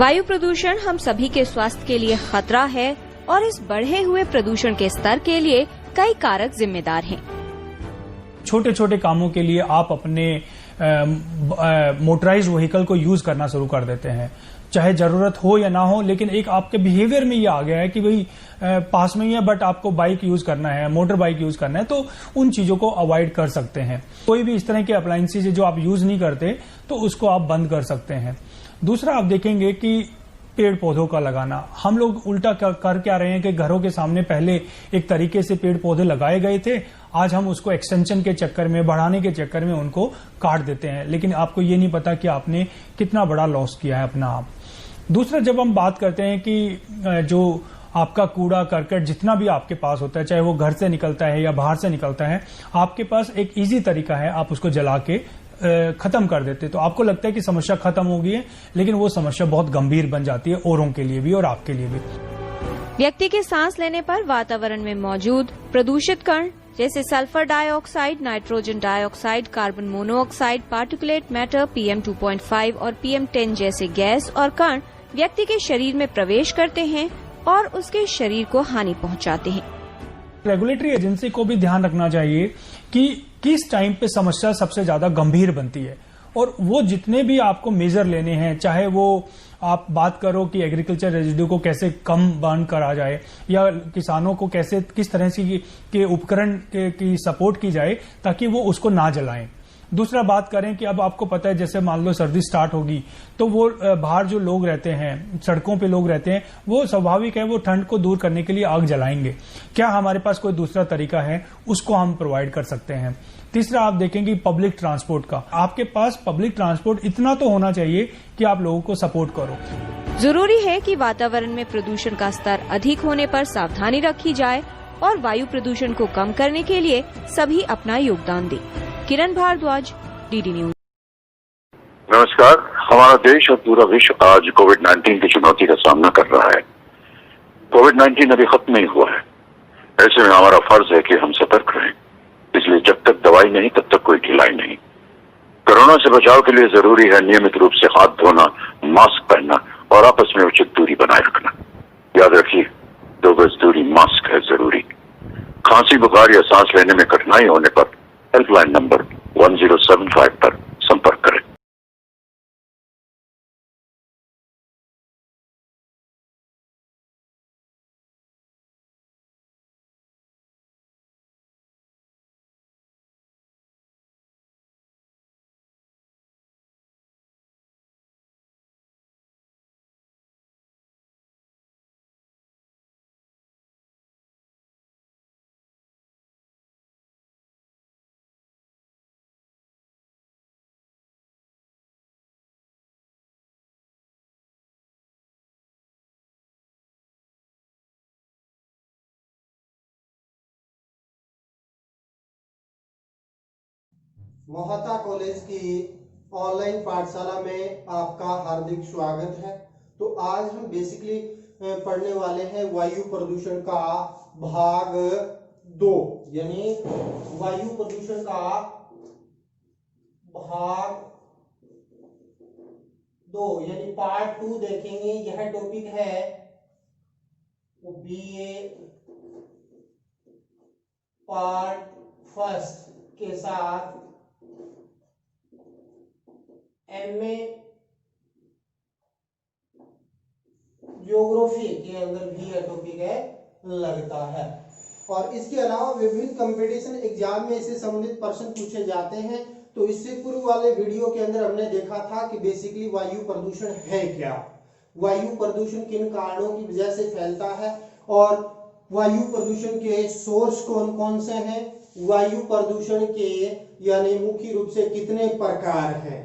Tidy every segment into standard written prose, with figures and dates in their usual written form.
वायु प्रदूषण हम सभी के स्वास्थ्य के लिए खतरा है और इस बढ़े हुए प्रदूषण के स्तर के लिए कई कारक जिम्मेदार हैं। छोटे छोटे कामों के लिए आप अपने मोटराइज्ड व्हीकल को यूज करना शुरू कर देते हैं, चाहे जरूरत हो या ना हो, लेकिन एक आपके बिहेवियर में ये आ गया है कि भाई पास में ही है बट आपको बाइक यूज करना है, मोटर बाइक यूज करना है, तो उन चीजों को अवॉइड कर सकते हैं। कोई भी इस तरह के अप्लायंसेज जो आप यूज नहीं करते तो उसको आप बंद कर सकते हैं। दूसरा, आप देखेंगे कि पेड़ पौधों का लगाना, हम लोग उल्टा कर क्या रहे हैं कि घरों के सामने पहले एक तरीके से पेड़ पौधे लगाए गए थे, आज हम उसको एक्सटेंशन के चक्कर में, बढ़ाने के चक्कर में उनको काट देते हैं, लेकिन आपको ये नहीं पता कि आपने कितना बड़ा लॉस किया है अपना आप। दूसरा, जब हम बात करते हैं कि जो आपका कूड़ा करकट जितना भी आपके पास होता है, चाहे वो घर से निकलता है या बाहर से निकलता है, आपके पास एक इजी तरीका है, आप उसको जला के खत्म कर देते, तो आपको लगता है कि समस्या खत्म हो गई है, लेकिन वो समस्या बहुत गंभीर बन जाती है औरों के लिए भी और आपके लिए भी। व्यक्ति के सांस लेने पर वातावरण में मौजूद प्रदूषित कण जैसे sulphur dioxide, nitrogen dioxide, carbon monoxide, particulate matter, PM 2.5 और PM 10 जैसे गैस और कण व्यक्ति के शरीर में प्रवेश करते हैं और उसके शरीर को हानि पहुंचाते हैं। रेगुलेटरी एजेंसी को भी ध्यान रखना चाहिए कि किस टाइम पे समस्या सबसे ज्यादा गंभीर बनती है, और वो जितने भी आपको मेजर लेने हैं, चाहे वो आप बात करो कि एग्रीकल्चर रेजिड्यू को कैसे कम बर्न करा जाए या किसानों को कैसे किस तरह से के उपकरण की सपोर्ट की जाए ताकि वो उसको ना जलाएं। दूसरा, बात करें कि अब आपको पता है जैसे मान लो सर्दी स्टार्ट होगी तो वो बाहर जो लोग रहते हैं, सड़कों पे लोग रहते हैं, वो स्वाभाविक है वो ठंड को दूर करने के लिए आग जलाएंगे। क्या हमारे पास कोई दूसरा तरीका है, उसको हम प्रोवाइड कर सकते हैं। तीसरा, आप देखेंगे पब्लिक ट्रांसपोर्ट का, आपके पास पब्लिक ट्रांसपोर्ट इतना तो होना चाहिए कि आप लोगों को सपोर्ट करो। जरूरी है कि वातावरण में प्रदूषण का स्तर अधिक होने पर सावधानी रखी जाए और वायु प्रदूषण को कम करने के लिए सभी अपना योगदान दें। किरण भारद्वाज, DD न्यूज। नमस्कार। हमारा देश और पूरा विश्व आज कोविड-19 की चुनौती का सामना कर रहा है। कोविड-19 अभी खत्म नहीं हुआ है, ऐसे में हमारा फर्ज है कि हम सतर्क रहें। इसलिए जब तक दवाई नहीं तब तक कोई ढिलाई नहीं। कोरोना से बचाव के लिए जरूरी है नियमित रूप से हाथ धोना, मास्क पहनना और आपस में उचित दूरी बनाए रखना। याद रखिए, 2 गज दूरी, मास्क है जरूरी। खांसी, बुखार या सांस लेने में कठिनाई होने पर हेल्पलाइन नंबर 1075 पर संपर्क करें। मोहता कॉलेज की ऑनलाइन पाठशाला में आपका हार्दिक स्वागत है। तो आज हम बेसिकली पढ़ने वाले हैं वायु प्रदूषण का भाग 2, यानी वायु प्रदूषण का भाग 2 यानी पार्ट 2 देखेंगे। यह टॉपिक है BA पार्ट 1 के साथ MA ज्योग्राफी के अंदर भी यह टॉपिक है लगता है। और इसके अलावा विभिन्न कंपटीशन एग्जाम में इससे संबंधित प्रश्न पूछे जाते हैं। तो इससे पूर्व वाले वीडियो के अंदर हमने देखा था कि बेसिकली वायु प्रदूषण है क्या, वायु प्रदूषण किन कारणों की वजह से फैलता है और वायु प्रदूषण के सोर्स कौन कौन से हैं, वायु प्रदूषण के यानी मुख्य रूप से कितने प्रकार हैं,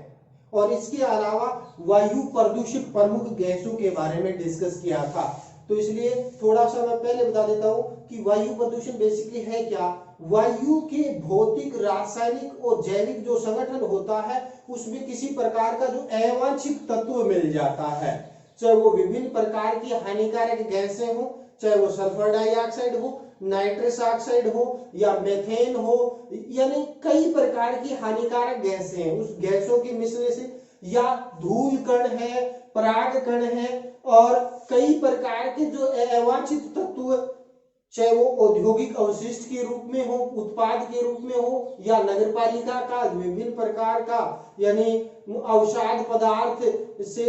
और इसके अलावा वायु प्रदूषित प्रमुख गैसों के बारे में डिस्कस किया था। तो इसलिए थोड़ा सा मैं पहले बता देता हूं कि वायु प्रदूषण बेसिकली है क्या। वायु के भौतिक, रासायनिक और जैविक जो संगठन होता है उसमें किसी प्रकार का जो अवांछित तत्व मिल जाता है, चाहे वो विभिन्न प्रकार की हानिकारक गैसें हो, चाहे वो सल्फर डाइऑक्साइड हो, नाइट्रस ऑक्साइड हो या मेथेन हो, यानी कई प्रकार की हानिकारक गैसें हैं। उस गैसों के मिश्रण से या धूल कण है, पराग कण है और कई प्रकार के जो अवांछित तत्व, चाहे वो औद्योगिक अवशिष्ट के रूप में हो, उत्पाद के रूप में हो या नगरपालिका का विभिन्न प्रकार का यानी अवसाद पदार्थ से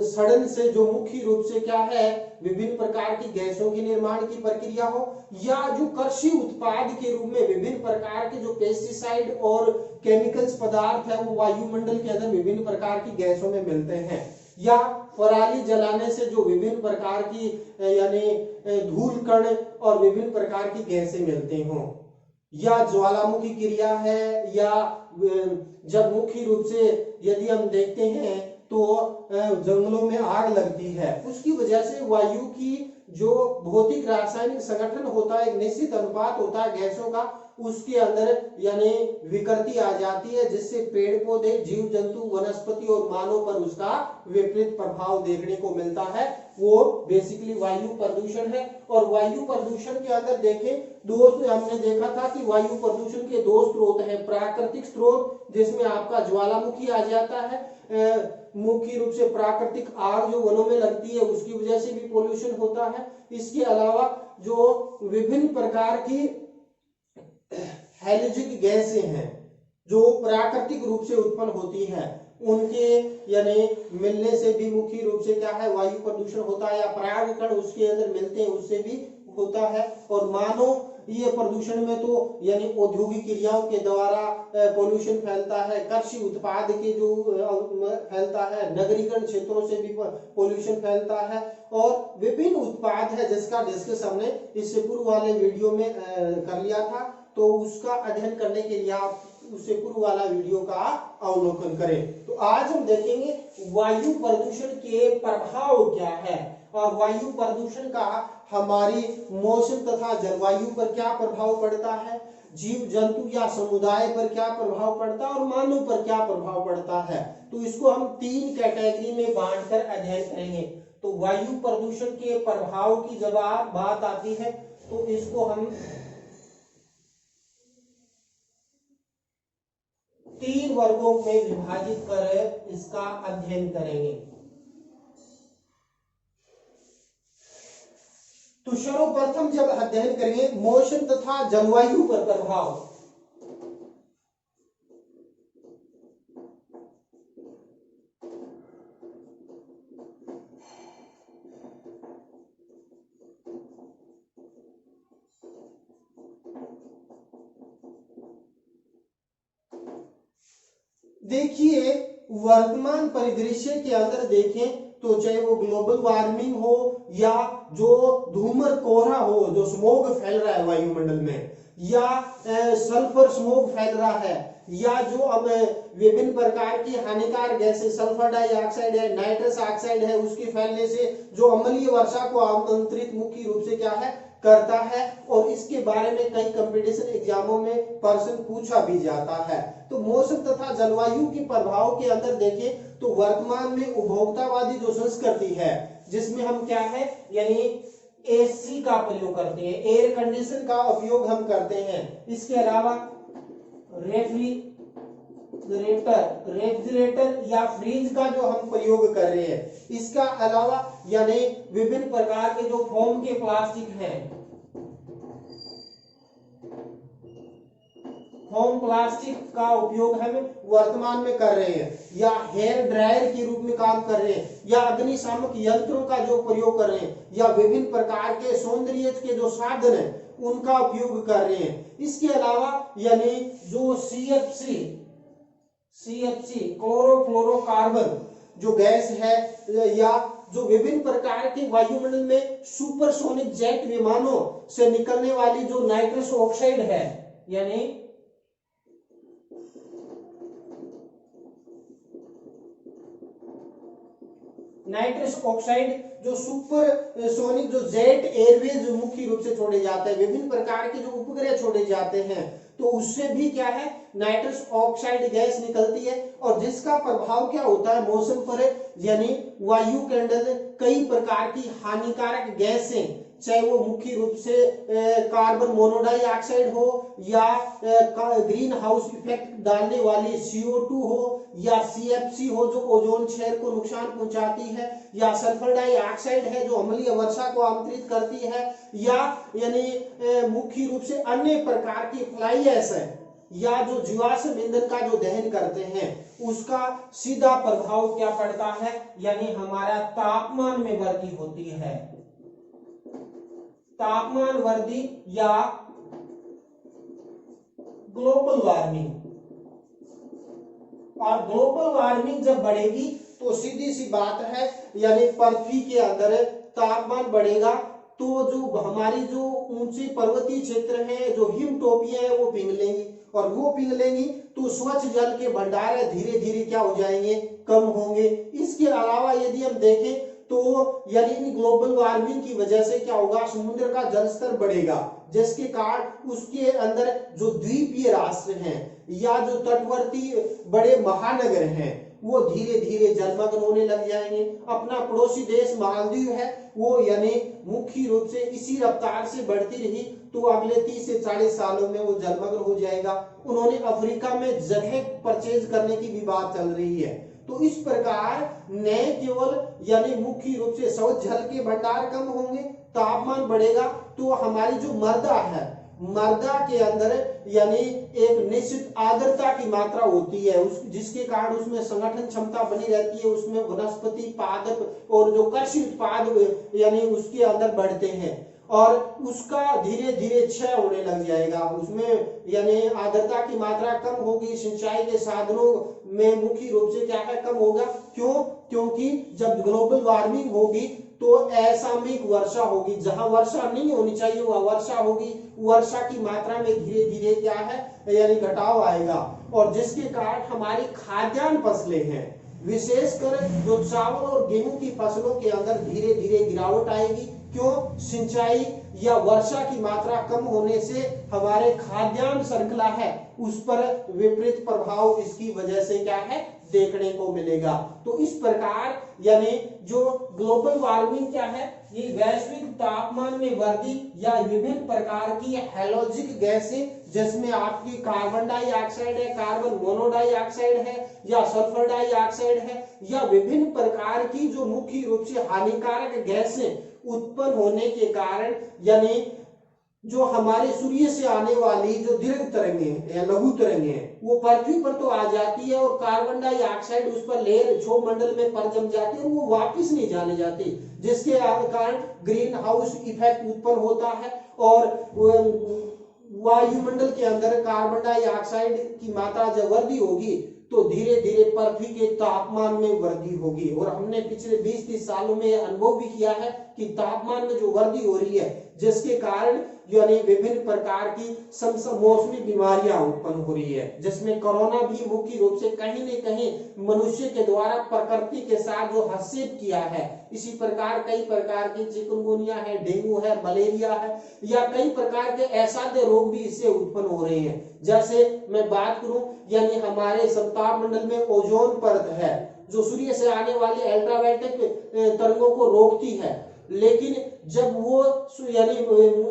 सड़न से जो मुख्य रूप से क्या है विभिन्न प्रकार की गैसों के निर्माण की प्रक्रिया हो, या जो कृषि उत्पाद के रूप में विभिन्न प्रकार के जो पेस्टिसाइड और केमिकल्स पदार्थ है वो वायुमंडल के अंदर विभिन्न प्रकार की गैसों में मिलते हैं, या पराली जलाने से जो विभिन्न प्रकार की यानी धूल कण और विभिन्न प्रकार की गैसें मिलते हों, या ज्वालामुखी क्रिया है, या जब मुख्य रूप से यदि हम देखते हैं तो जंगलों में आग लगती है, उसकी वजह से वायु की जो भौतिक रासायनिक संगठन होता है, एक निश्चित अनुपात होता है गैसों का, उसके अंदर यानी विकृति आ जाती है, जिससे पेड़ पौधे, जीव जंतु, वनस्पति और मानव पर उसका विपरीत प्रभाव देखने को मिलता है। वो बेसिकली वायु प्रदूषण है। और वायु प्रदूषण के अंदर देखें हमने देखा था कि वायु प्रदूषण के दो स्रोत हैं, प्राकृतिक स्रोत जिसमें आपका ज्वालामुखी आ जाता है, मुख्य रूप से प्राकृतिक आग जो वनों में लगती है उसकी वजह से भी पोल्यूशन होता है। इसके अलावा जो विभिन्न प्रकार की हैलोजिक गैसें हैं जो प्राकृतिक रूप से उत्पन्न होती है, उनके यानी मिलने से भी मुख्य रूप से क्या है वायु प्रदूषण होता है, या पराग कण उसके अंदर मिलते हैं उससे भी होता है। और मानव ये प्रदूषण में तो यानी औद्योगिक क्रियाओं के द्वारा पोल्यूशन फैलता है, कृषि उत्पाद के जो फैलता है, नगरीकरण क्षेत्रों से भी पोल्यूशन फैलता है, और विभिन्न उत्पाद है जिसका डिस्कस हमने इससे पूर्व वाले वीडियो में कर लिया था, तो उसका अध्ययन करने के लिए आप उससे पूर्व वाला वीडियो का अवलोकन करें। तो आज हम देखेंगे वायु प्रदूषण के प्रभाव क्या है और वायु प्रदूषण का हमारी मौसम तथा जलवायु पर क्या प्रभाव पड़ता है, जीव जंतु या समुदाय पर क्या प्रभाव पड़ता है और मानव पर क्या प्रभाव पड़ता है। तो इसको हम 3 कैटेगरी में बांटकर अध्ययन करेंगे। तो वायु प्रदूषण के प्रभाव की जब बात आती है तो इसको हम 3 वर्गों में विभाजित कर इसका अध्ययन करेंगे। तो सर्वप्रथम जब अध्ययन करेंगे मौसम तथा जलवायु पर प्रभाव, देखिए वर्तमान परिदृश्य के अंदर देखें तो चाहे वो ग्लोबल वार्मिंग हो या जो धूमर कोहरा हो, जो स्मोग फैल रहा है वायुमंडल में, या सल्फर स्मोग फैल रहा है, या जो अब विभिन्न प्रकार की हानिकारक गैसें सल्फर डाइऑक्साइड है, नाइट्रस ऑक्साइड है, उसके फैलने से जो अम्लीय वर्षा को आमंत्रित मुख्य रूप से क्या है करता है, और इसके बारे में कई कंपटीशन एग्जामों में प्रश्न पूछा भी जाता है। तो मौसम तथा जलवायु के प्रभाव के अंदर देखें तो वर्तमान में उपभोक्तावादी जो संस्कृति है जिसमें हम क्या है यानी एसी का प्रयोग करते हैं, एयर कंडीशन का उपयोग हम करते हैं, इसके अलावा रेफ्रिजरेटर या फ्रिज का जो हम प्रयोग कर रहे हैं, इसका अलावा यानी विभिन्न प्रकार के जो फोम के प्लास्टिक हैं, फोम प्लास्टिक का उपयोग हम वर्तमान में कर रहे हैं, या हेयर ड्रायर के रूप में काम कर रहे हैं, या अग्निशामक यंत्रों का जो प्रयोग कर रहे हैं, या विभिन्न प्रकार के सौंदर्य के जो साधन है उनका उपयोग कर रहे हैं। इसके अलावा यानी जो CFC क्लोरोफ्लोरोकार्बन जो गैस है, या जो विभिन्न प्रकार के वायुमंडल में सुपरसोनिक जेट विमानों से निकलने वाली जो नाइट्रस ऑक्साइड है, यानी नाइट्रस ऑक्साइड जो सुपर सोनिक जो जेट एयरवेज मुख्य रूप से छोड़े जाते हैं, विभिन्न प्रकार के जो उपग्रह छोड़े जाते हैं, तो उससे भी क्या है नाइट्रस ऑक्साइड गैस निकलती है, और जिसका प्रभाव क्या होता है मौसम पर, यानी वायु के अंदर कई प्रकार की हानिकारक गैसें, चाहे वो मुख्य रूप से कार्बन मोनोडाइऑक्साइड हो या ग्रीन हाउस इफेक्ट डालने वाली CO2 हो या CFC हो जो ओजोन क्षेत्र को नुकसान पहुंचाती है, या सल्फर डाइऑक्साइड है जो अम्लीय वर्षा को आमंत्रित करती है, या यानी मुख्य रूप से अन्य प्रकार की फ्लाई ऐश है या जो जीवाश्म ईंधन का जो दहन करते हैं उसका सीधा प्रभाव क्या पड़ता है, यानी हमारा तापमान में वृद्धि होती है, तापमान वृद्धि या ग्लोबल वार्मिंग। और ग्लोबल वार्मिंग जब बढ़ेगी तो सीधी सी बात है यानी पृथ्वी के अंदर तापमान बढ़ेगा तो जो हमारी जो ऊंचे पर्वतीय क्षेत्र है, जो हिम टोपियां है वो पिघलेंगी, और वो पिघलेंगी तो स्वच्छ जल के भंडार है धीरे धीरे क्या हो जाएंगे, कम होंगे। इसके अलावा यदि हम देखें तो यानी ग्लोबल वार्मिंग की वजह से क्या होगा, समुद्र का जल स्तर बढ़ेगा, जिसके कारण उसके अंदर जो द्वीपीय राष्ट्र हैं या जो तटवर्ती बड़े महानगर हैं वो धीरे धीरे जलमग्न होने लग जाएंगे। अपना पड़ोसी देश मालदीव है वो यानी मुख्य रूप से इसी रफ्तार से बढ़ती रही तो अगले 30 से 40 सालों में वो जलमग्न हो जाएगा। उन्होंने अफ्रीका में जगह परचेज करने की भी बात चल रही है। तो इस प्रकार न केवल यानी मुख्य रूप से स्वच्छ जल के भंडार कम होंगे, तापमान बढ़ेगा तो हमारी जो मृदा है, मृदा के अंदर यानी एक निश्चित आर्द्रता की मात्रा होती है जिसके कारण उसमें संगठन क्षमता बनी रहती है, उसमें वनस्पति पादप और जो कृषि उत्पाद यानी उसके अंदर बढ़ते हैं और उसका धीरे धीरे क्षय होने लग जाएगा। उसमें यानी आर्द्रता की मात्रा कम होगी, सिंचाई के साधनों में मुख्य रूप से क्या है, कम होगा। क्यों? क्योंकि जब ग्लोबल वार्मिंग होगी तो असामयिक वर्षा होगी, जहां वर्षा नहीं होनी चाहिए वह वर्षा होगी, वर्षा की मात्रा में धीरे धीरे क्या है यानी घटाव आएगा, और जिसके कारण हमारी खाद्यान्न फसलें हैं विशेषकर जो चावल और गेहूं की फसलों के अंदर धीरे धीरे गिरावट आएगी। क्यों? सिंचाई या वर्षा की मात्रा कम होने से हमारे खाद्यान्न श्रृंखला है उस पर विपरीत प्रभाव इसकी वजह से क्या है देखने को मिलेगा। तो इस प्रकार यानी जो ग्लोबल वार्मिंग क्या है, ये वैश्विक तापमान में वृद्धि या विभिन्न प्रकार की हैलोजिक गैसें जिसमें आपकी कार्बन डाइऑक्साइड है, कार्बन मोनोडाइऑक्साइड है या सल्फर डाइऑक्साइड है या विभिन्न प्रकार की जो मुख्य रूप से हानिकारक गैसें उत्पन्न होने के कारण यानी जो हमारे सूर्य से आने वाली जो दीर्घ तरंगें या लघु तरंगें हैं वो पृथ्वी पर तो आ जाती है और कार्बन डाइऑक्साइड उस पर लेयर क्षोभ मंडल में पर जम जाती है और वो वापस नहीं जाने जाती, जिसके कारण ग्रीन हाउस इफेक्ट उत्पन्न होता है और वायुमंडल के अंदर कार्बन डाइऑक्साइड की मात्रा जब वृद्धि होगी तो धीरे धीरे पृथ्वी के तापमान में वृद्धि होगी। और हमने पिछले 20-30 सालों में अनुभव भी किया है कि तापमान में जो वृद्धि हो रही है जिसके कारण यानी विभिन्न प्रकार की मौसमी बीमारियां उत्पन्न हो रही है, जिसमें कोरोना भी मुख्य रूप से कहीं न कहीं मनुष्य के द्वारा प्रकृति के साथ जो हस्तक्षेप किया है। इसी प्रकार कई प्रकार की चिकनगुनिया है, डेंगू है, मलेरिया है या कई प्रकार के असाध्य रोग भी इससे उत्पन्न हो रहे हैं। जैसे मैं बात करूं यानी हमारे सप्ताह मंडल में ओजोन परत है जो सूर्य से आने वाली अल्ट्रावायलेट तरंगों को रोकती है, लेकिन जब वो यानी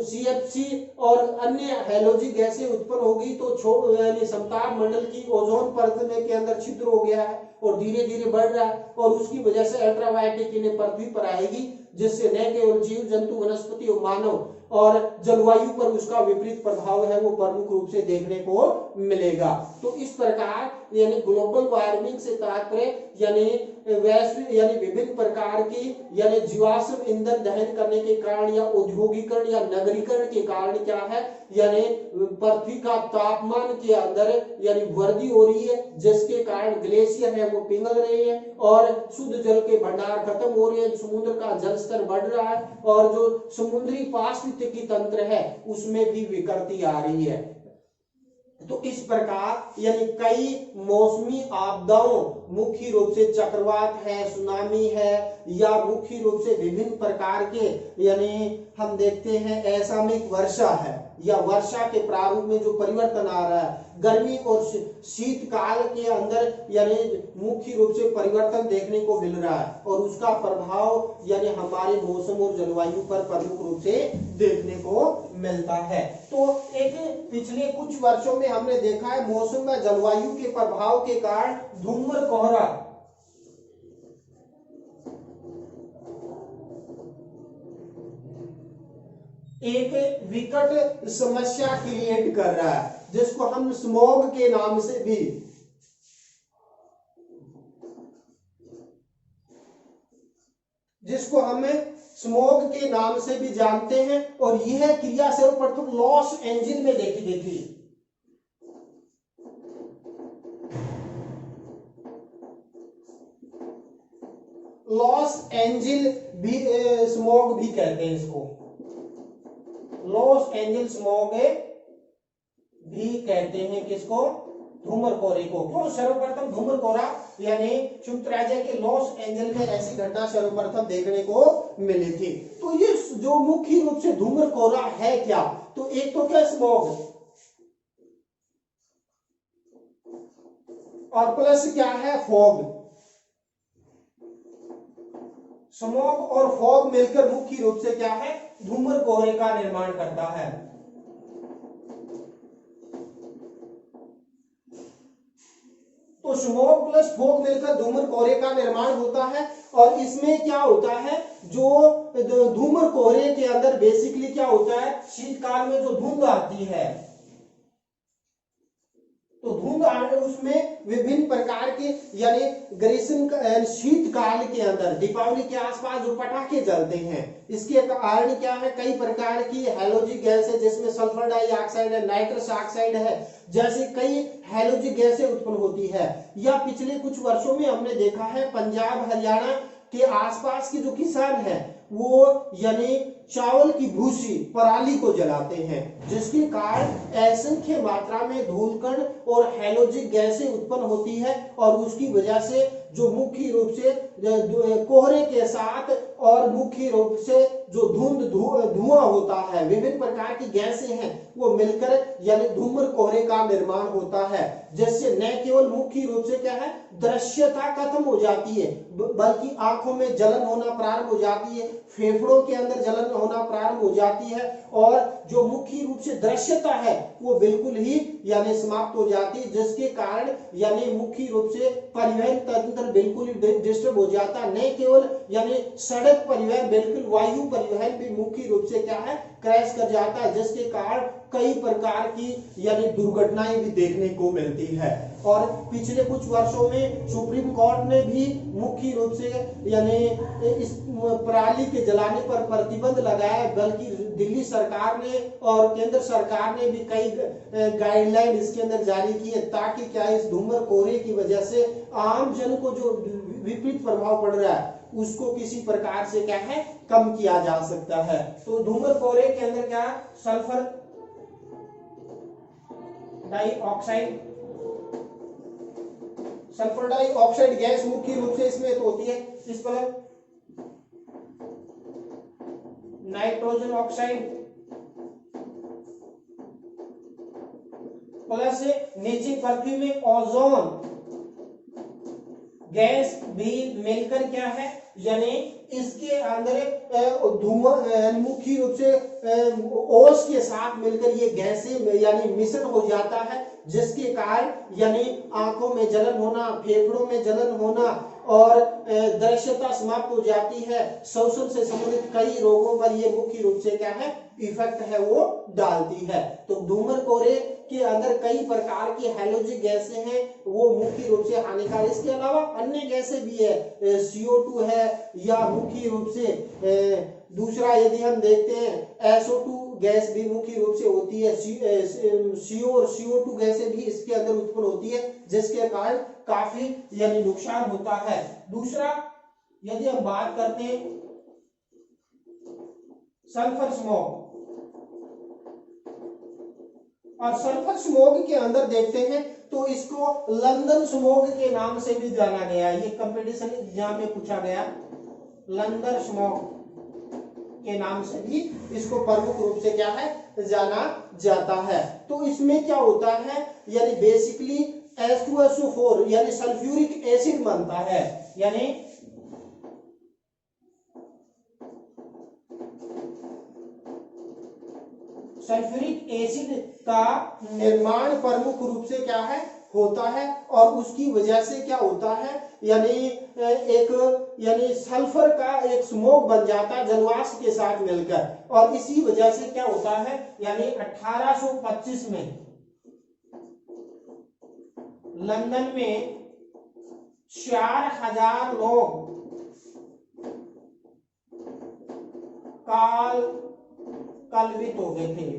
CFC और अन्य हैलोजिक गैसें उत्पन्न होगी तो यानी समताप मंडल की ओजोन परत में के अंदर छिद्र हो गया है और धीरे धीरे बढ़ रहा है और उसकी वजह से अल्ट्रावायलेट किरणें पृथ्वी पर आएगी, जिससे न केवल जीव जंतु वनस्पति और मानव और जलवायु पर उसका विपरीत प्रभाव है वो प्रमुख रूप से देखने को मिलेगा। तो इस प्रकार यानी ग्लोबल वार्मिंग से तात्पर्य यानी वैश्विक यानी विभिन्न प्रकार की यानी जीवाश्म ईंधन दहन करने के कारण या औद्योगिकरण या नगरीकरण के कारण क्या है यानी पृथ्वी का तापमान के अंदर यानी वृद्धि हो रही है, जिसके कारण ग्लेशियर है वो पिघल रहे हैं और शुद्ध जल के भंडार खत्म हो रहे हैं, समुद्र का जल स्तर बढ़ रहा है और जो समुद्री पारिस्थितिकी तंत्र है उसमें भी विकृति आ रही है। तो इस प्रकार यानी कई मौसमी आपदाओं, मुख्य रूप से चक्रवात है, सुनामी है, या मुख्य रूप से विभिन्न प्रकार के यानी हम देखते हैं असामयिक वर्षा है, या वर्षा के प्रारूप में जो परिवर्तन आ रहा है, गर्मी और शीतकाल के अंदर यानी मुख्य रूप से परिवर्तन देखने को मिल रहा है, और उसका प्रभाव यानी हमारे मौसम और जलवायु पर प्रमुख रूप से देखने को मिलता है। तो एक पिछले कुछ वर्षों में हमने देखा है मौसम व जलवायु के प्रभाव के कारण धूम्र कोहरा एक विकट समस्या क्रिएट कर रहा है, जिसको हम स्मॉग के नाम से भी स्मॉग के नाम से भी जानते हैं। और यह क्रिया सर्वप्रथम लॉस एंजिल में देखी गई थी। लॉस एंजिल भी स्मॉग भी कहते हैं इसको, लॉस एंजिल स्मॉग भी कहते हैं किसको, धूम्र कोहरे को। क्यों? सर्वप्रथम धूम्र कोहरा यानी संयुक्त राज्य के लॉस एंजल में ऐसी घटना सर्वप्रथम देखने को मिली थी। तो ये जो मुख्य रूप से धूम्र कोहरा है क्या, तो एक तो क्या स्मॉग, और प्लस क्या है फॉग। स्मॉग और फॉग मिलकर मुख्य रूप से क्या है, धूम्र कोहरे का निर्माण करता है। तो स्मॉग प्लस फॉग मिलकर धूम्र कोहरे का निर्माण होता है। और इसमें क्या होता है, जो धूम्र कोहरे के अंदर बेसिकली क्या होता है, शीतकाल में जो धुंध आती है, तो धुंध आने उसमें विभिन्न प्रकार के यानी ग्रीष्म शीतकाल के अंदर दीपावली के आसपास जो पटाखे जलते हैं, इसके कारण क्या है, कई प्रकार की हैलोजिक गैस है, जिसमें सल्फर डाइऑक्साइड है, नाइट्रस ऑक्साइड है, जैसे कई हैलोजिक गैसें उत्पन्न होती है। या पिछले कुछ वर्षों में हमने देखा है पंजाब हरियाणा के आसपास के जो किसान हैं वो यानी चावल की भूसी पराली को जलाते हैं, जिसके कारण असंख्य मात्रा में धूलकण और हैलोजिक गैसें उत्पन्न होती है। और उसकी वजह से जो मुख्य रूप से कोहरे के साथ और मुख्य रूप से जो धुआं होता है, विभिन्न प्रकार की गैसें हैं, वो मिलकर यानी धूम्र कोहरे का निर्माण होता है, जिससे न केवल मुख्य रूप से क्या है, दृश्यता खत्म हो जाती है, बल्कि आंखों में जलन होना प्रारंभ हो जाती है, फेफड़ों के अंदर जलन होना प्रारंभ हो जाती है, और जो मुख्य रूप से दृश्यता है वो बिल्कुल ही यानी समाप्त हो जाती है, जिसके कारण यानी मुख्य रूप से परिवहन तंत्र बिल्कुल ही डिस्टर्ब हो जाता। न केवल यानी सड़क परिवहन, बिल्कुल वायु परिवहन भी मुख्य रूप से क्या है, क्रैश कर जाता है, जिसके कारण कई प्रकार की यानी दुर्घटनाएं भी देखने को मिलती है। और पिछले कुछ वर्षों में सुप्रीम कोर्ट ने भी मुख्य रूप से यानी इस पराली के जलाने पर प्रतिबंध लगाया, बल्कि दिल्ली सरकार ने और केंद्र सरकार ने भी कई गाइडलाइन इसके अंदर जारी की है, ताकि क्या इस धूम्र कोहरे की वजह से आम जन को जो विपरीत प्रभाव पड़ रहा है उसको किसी प्रकार से क्या है, कम किया जा सकता है। तो धूम्र कोहरे के अंदर क्या, सल्फर डाइऑक्साइड गैस मुख्य रूप से इसमें तो होती है, इस पर नाइट्रोजन ऑक्साइड प्लस नीचे पृथ्वी में ओजोन गैस भी मिलकर क्या है, यानी इसके अंदर धुआं मुख्य रूप से ओस के साथ मिलकर ये गैसें यानी मिश्रण हो जाता है, जिसके कारण यानी आंखों में जलन होना, फेफड़ों में जलन होना और दृश्यता समाप्त हो जाती है। श्वसन से संबंधित कई रोगों पर ये मुख्य रूप से क्या है, इफेक्ट है वो डालती है। तो धूम्र कोहरे के अंदर कई प्रकार की हैलोजिक गैसें हैं, वो मुख्य रूप से हानिकारक। इसके अलावा अन्य गैसें भी है, CO2 है, या मुख्य रूप से दूसरा यदि हम देखते हैं SO2 गैस भी मुख्य रूप से होती है, CO और CO2 गैसें भी इसके अंदर उत्पन्न होती है, जिसके कारण काफी यानी नुकसान होता है। दूसरा यदि हम बात करते हैं सल्फर स्मॉग, और सल्फर स्मोग के अंदर देखते हैं तो इसको लंदन स्मोग के नाम से भी जाना गया। ये कंपटीशन एग्जाम में पूछा गया, लंदन स्मोग के नाम से भी इसको प्रमुख रूप से क्या है जाना जाता है। तो इसमें क्या होता है, यानी बेसिकली H2SO4 यानी सल्फ्यूरिक एसिड बनता है, यानी सल्फ्यूरिक एसिड का निर्माण प्रमुख रूप से क्या है होता है, और उसकी वजह से क्या होता है, यानी सल्फर का एक स्मोक बन जाता है जलवाष्प के साथ मिलकर, और इसी वजह से क्या होता है, यानी 1825 में लंदन में 4000 लोग कलवित हो गए थे।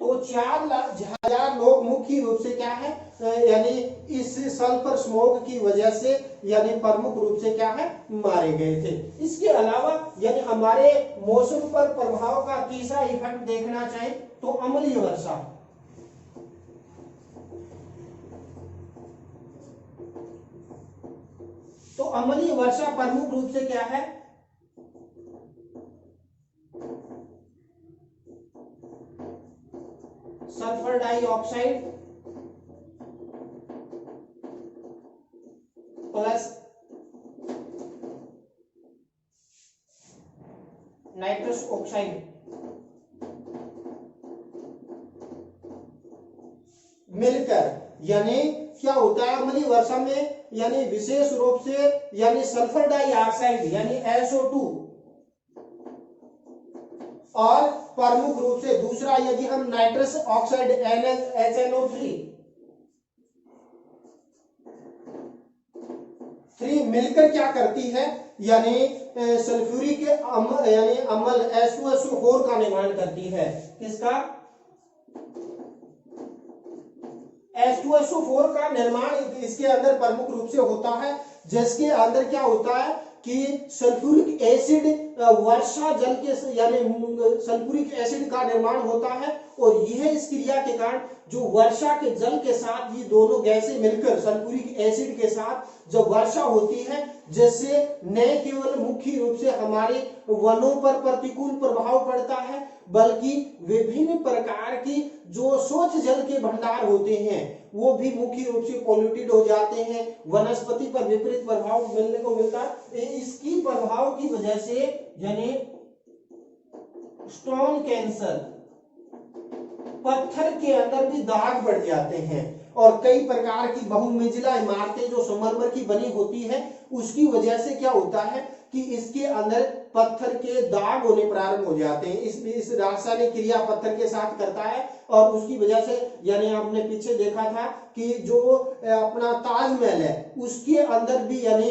तो 4000 लोग मुख्य रूप से क्या है, यानी इस सल्फर स्मोक की वजह से यानी प्रमुख रूप से क्या है मारे गए थे। इसके अलावा यानी हमारे मौसम पर प्रभाव का तीसरा इफेक्ट देखना चाहे तो अम्लीय वर्षा। तो अम्लीय वर्षा प्रमुख रूप से क्या है, sulphur dioxide plus nitrous oxide मिलकर यानी क्या होता है अम्लीय वर्षा में, यानी विशेष रूप से यानी सल्फर डाइऑक्साइड यानी SO2 और प्रमुख रूप से दूसरा यदि हम नाइट्रस ऑक्साइड HNO3 मिलकर क्या करती है, यानी सल्फ्यूरिक यानी अम्ल H2SO4 का निर्माण करती है। किसका? H2SO4 का निर्माण इसके अंदर प्रमुख रूप से होता है, जिसके अंदर क्या होता है कि सल्फ्यूरिक एसिड वर्षा जल के यानी सल्फ्यूरिक एसिड का निर्माण होता है, और यह इस क्रिया के कारण जो वर्षा के जल के साथ ये दोनों गैसें मिलकर सल्फ्यूरिक एसिड के साथ जब वर्षा होती है, जिससे न केवल मुख्य रूप से हमारे वनों पर प्रतिकूल प्रभाव पड़ता है, बल्कि विभिन्न प्रकार की जो स्वच्छ जल के भंडार होते हैं वो भी मुख्य रूप से पॉल्यूटेड हो जाते हैं, वनस्पति पर विपरीत प्रभाव मिलने को मिलता है। इसकी प्रभाव की वजह से यानी स्टोन कैंसर, पत्थर के अंदर भी दाग बढ़ जाते हैं, और कई प्रकार की बहुमंजिला इमारतें जो संगमरमर की बनी होती है उसकी वजह से क्या होता है कि इसके अंदर पत्थर के दाग होने प्रारंभ हो जाते हैं। इस रासायनिक क्रिया पत्थर के साथ करता है, और उसकी वजह से यानी आपने पीछे देखा था कि जो अपना ताजमहल है उसके अंदर भी यानी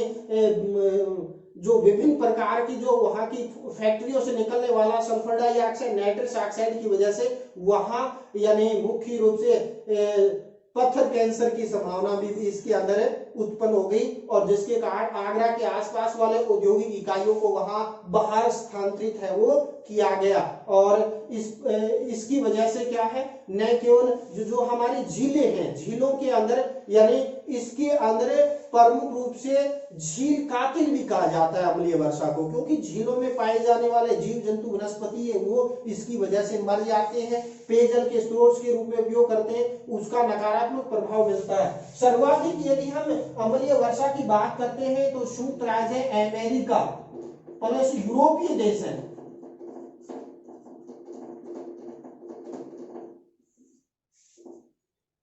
जो विभिन्न प्रकार की जो वहां की फैक्ट्रियों से निकलने वाला सल्फर डाइऑक्साइड, नाइट्रस ऑक्साइड की वजह से वहां यानी मुख्य रूप से पत्थर कैंसर की संभावना भी इसके अंदर उत्पन्न हो गई, और जिसके कारण आगरा के आसपास वाले औद्योगिक इकाइयों को वहां बाहर स्थानांतरित है वो किया गया। और इसकी वजह से क्या है, न केवल जो हमारी झीलें हैं, झीलों के अंदर यानी इसके अंदर प्रमुख रूप से झील कातिल भी कहा जाता है अम्लीय वर्षा को, क्योंकि झीलों में पाए जाने वाले जीव जंतु वनस्पति है वो इसकी वजह से मर जाते हैं, पेयजल के स्रोत के रूप में उपयोग करते हैं, उसका नकारात्मक प्रभाव मिलता है। सर्वाधिक यदि हम अम्लीय वर्षा की बात करते हैं तो संयुक्त राज्य अमेरिका प्लस यूरोपीय देश है,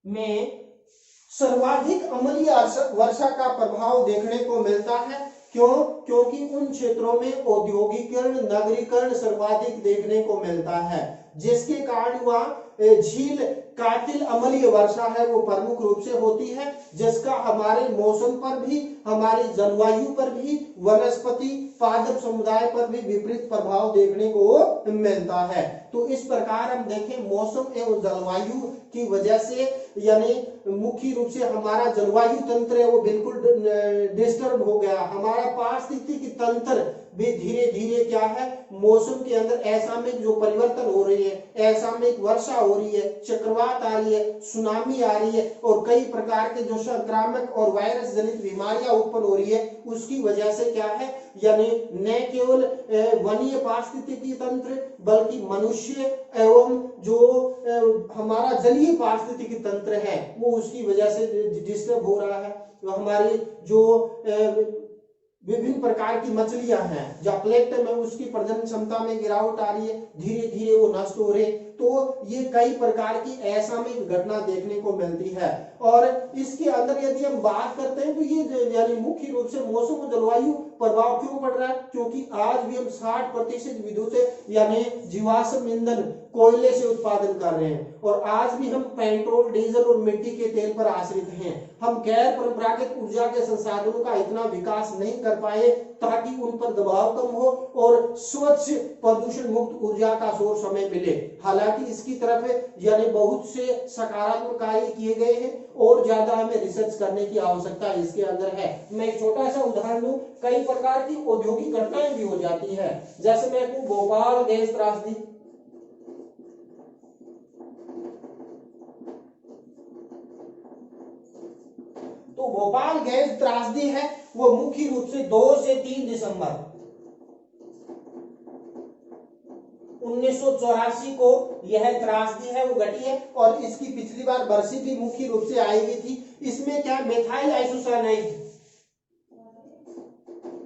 में सर्वाधिक अम्लीय वर्षा का प्रभाव देखने को मिलता है। क्यों? क्योंकि उन क्षेत्रों में औद्योगिकरण, नगरीकरण सर्वाधिक देखने को मिलता है, जिसके कारण वह झील कातिल अम्लीय वर्षा है वो प्रमुख रूप से होती है, जिसका हमारे मौसम पर भी, हमारी जलवायु पर भी, वनस्पति पादप समुदाय पर भी विपरीत प्रभाव देखने को मिलता है। तो इस प्रकार हम देखें मौसम एवं जलवायु की वजह से यानी मुख्य रूप से हमारा जलवायु तंत्र है वो बिल्कुल डिस्टर्ब हो गया, हमारा पारिस्थितिकी तंत्र भी धीरे धीरे क्या है, मौसम के अंदर असामयिक जो परिवर्तन हो रही है, असामयिक वर्षा हो रही है, चक्रवात आ रही है, सुनामी आ रही है और कई प्रकार के जो संक्रामक और वायरस जनित बीमारियां उत्पन्न हो रही है, उसकी वजह से क्या है, यानी न केवल वन्य पारिस्थितिकी तंत्र बल्कि मनुष्य एवं जो हमारा जलीय पारिस्थितिकी तंत्र है वो उसकी वजह से डिस्टर्ब हो रहा है। तो हमारी जो विभिन्न प्रकार की मछलियां हैं, जो प्लेंक्टन है, उसकी प्रजनन क्षमता में गिरावट आ रही है, धीरे धीरे वो नष्ट हो रहे। तो ये कई प्रकार की असामयिक घटना देखने को मिलती है। और इसके अंदर यदि हम बात करते हैं तो ये यानी मुख्य रूप से मौसम और जलवायु प्रभाव क्यों पड़ रहा है, क्योंकि आज भी हम 60% विद्युत यानी जीवाश्म ईंधन कोयले से उत्पादन कर रहे हैं और आज भी हम पेट्रोल, डीजल और मिट्टी के तेल पर आश्रित हैं। हम गैर परंपरागत ऊर्जा के संसाधनों का इतना विकास नहीं कर पाए ताकि उन पर दबाव कम हो और स्वच्छ प्रदूषण मुक्त ऊर्जा का सोर्स हमें मिले। हालांकि इसकी तरफ यानी बहुत से सकारात्मक कार्य किए गए हैं और ज्यादा हमें रिसर्च करने की आवश्यकता इसके अंदर है। मैं एक छोटा सा उदाहरण दूं, कई प्रकार की औद्योगिक घटनाएं भी हो जाती है, जैसे मैं कहूं भोपाल गैस त्रासदी। तो भोपाल गैस त्रासदी है वो मुख्य रूप से 2 से 3 दिसंबर 1984 को यह त्रासदी है वो घटी है और इसकी पिछली बार बरसी भी मुख्य रूप से आई हुई थी। इसमें क्या मेथाइल आइसोसाइनाइड,